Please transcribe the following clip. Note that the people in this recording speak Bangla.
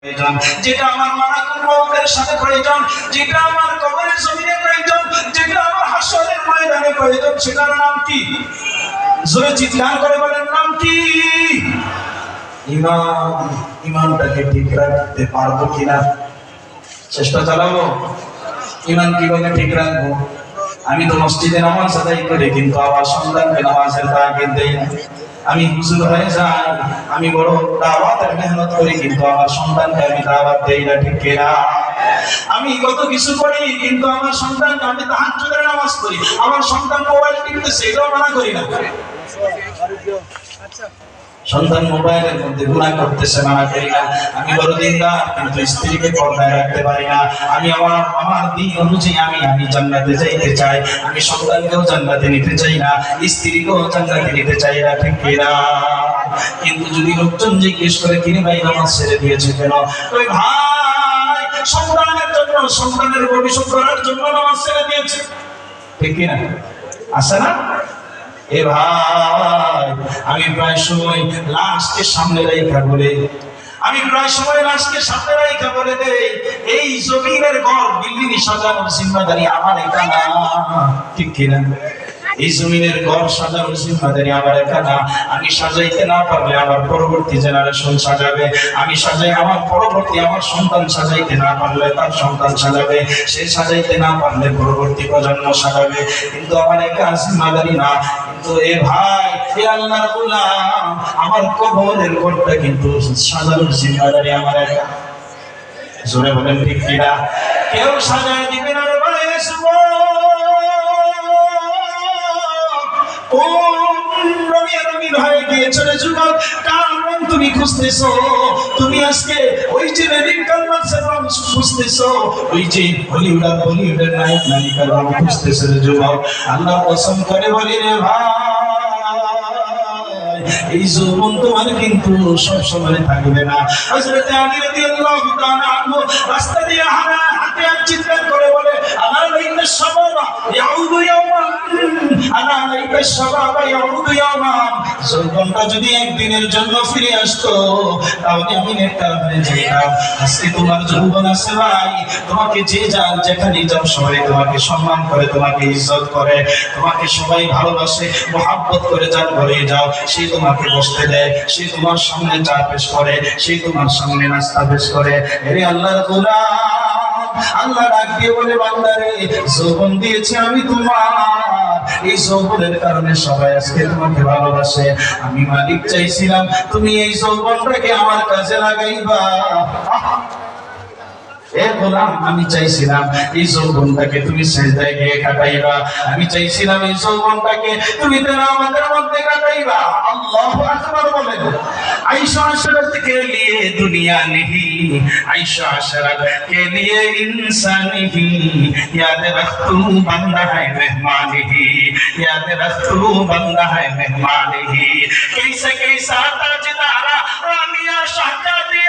প্রয়োজন, যেটা আমার মালাকুল মউতের সাথে প্রয়োজন, যেটা আমার কবরের জমিনে প্রয়োজন, যেটা আমার হাসরের ময়দানে প্রয়োজন, সেটার নাম কি? জোরে চিৎকার করে বলেন, নাম কি? ঈমান। ঈমানটাকে ঠিক রাখতে পারবো কিনা চেষ্টা চালাবো। ঈমান কিভাবে ঠিক রাখবো? আমি তো মসজিদে নামাজ আদায় করি, কিন্তু আমার সন্তানকে নামাজের তাগিদ দেই না। আমি হুজুর হয়ে যাই, আমি বড় দাওয়াতের মেহনত করি, কিন্তু আমার সন্তানকে আমি দাওয়াত দেই না, ঠিক কিনা? আমি কত কিছু করি, কিন্তু আমার সন্তানকে, আমি তাহাজ্জুদের নামাজ পড়ি, আমার সন্তান মোবাইল টিপতেছে, এটাও মানা করি না। সন্তান মোবাইলের মধ্যে গুনাহ করতেছে, মানা করি না। আমি বড় দিনদার, কিন্তু স্ত্রীকে পর্দায় রাখতে পারি না। আমি আমার দিন অনুযায়ী আমি জান্নাতে যাইতে চাই, আমি সন্তানকেও জান্নাতে নিতে চাই না, স্ত্রীকেও জান্নাতে নিতে চাই না, ঠিক কিনা? কিন্তু যদি লোকজন জিজ্ঞেস করে, কিনে ভাই নামাজ ছেড়ে দিয়েছে কেন? ওই ভাই সন্তানের জন্য, সন্তানের ভবিষ্যৎ করার জন্য নামাজ ছেড়ে দিয়েছে, ঠিক কিনা? আছে না? এ ভাই, আমি প্রায় সময় লাশকে সামনে রেখা বলে, আমি প্রায় সময় লাশকে সামনে রেখা বলে দেই, এই জমিনের ঘর বিল্ডিং সাজানোর জিম্মাদারি আমার একা না, ঠিক কিনা? এই জমিনের ঘর সাজানোর জিম্মাদারি আমার একা না। আমি সাজাইতে না পারলে আমার পরবর্তী জেনারেশন সাজাবে, আমি সাজাই, আমার পরবর্তী আমার সন্তান সাজাইতে না পারলে তার সন্তান সাজাবে, সে সাজাইতে না পারলে পরবর্তী প্রজন্ম সাজাবে, কিন্তু আমার একা জিম্মাদারি না। কিন্তু এ ভাই, এ আল্লাহর গোলাম, আমার কবরের ঘরটা কিন্তু সাজানোর জিম্মাদারি আমার একা। জোরে বলেন, ঠিক কিনা? কেউ সাজায় দিবে না রে ভাই। তুমি খুঁজতেছো, তুমি আজকে ওই যে খুঁজতেছো, ওই যে বলিউডের নায়ক নায়িকার রং খুঁজতেছো রে যুবক। আল্লাহ কসম করে বলি রে ভাই, এই যৌবন তোমার কিন্তু সব সময় থাকবে না। হযরত আলী রাদিয়াল্লাহু তাআলা আনহু রাস্তা দিয়ে হাঁটে আর চিৎকার করে বলে, আলা লাইতা শাবাবা ইয়াউদু ইয়াওমান, আলা লাইতা শাবাবা ইয়াউদু ইয়াওমান। যৌবনটা যদি একদিনের জন্য ফিরে আসতো, তাহলে আমি নেককার হয়ে যেতাম। আজকে তোমার যৌবন আছে ভাই, তোমাকে যে যার যেখানে যাও সবাই তোমাকে সম্মান করে, তোমাকে ইজ্জত করে, তোমাকে সবাই ভালোবাসে, মুহাব্বত করে, যার ঘরে যাও সে তোমাকে বসতে দেয়, সে তোমার সামনে চা পেশ করে, সে তোমার সামনে নাস্তা পেশ করে। আরে আল্লাহর গোলাম, আল্লাহ ডাক দিয়ে বলে, বান্দারে যৌবন দিয়েছি আমি তোমার, এই যৌবনের কারণে সবাই আজকে তোমাকে ভালোবাসে। আমি মালিক চাইছিলাম তুমি এই যৌবনটাকে আমার কাজে লাগাইবা। এ গোলাম, আমি চাইছিলাম এই যৌবনটাকে তুমি সিজদায় গিয়ে কাটাইবা, আমি চাইছিলাম এই যৌবনটাকে তুমি তেলাওয়াতের মধ্যে কাটাইবা। আল্লাহু আকবার বলেন। आयशा अशरत के लिए दुनिया नहीं, आयशा अशरत के लिए इंसान नहीं, याद रख तू बंदा है मेहमान ही, याद रख तू बंदा है मेहमान ही। कैसा कैसा ताजदारा रानिया शाहजादी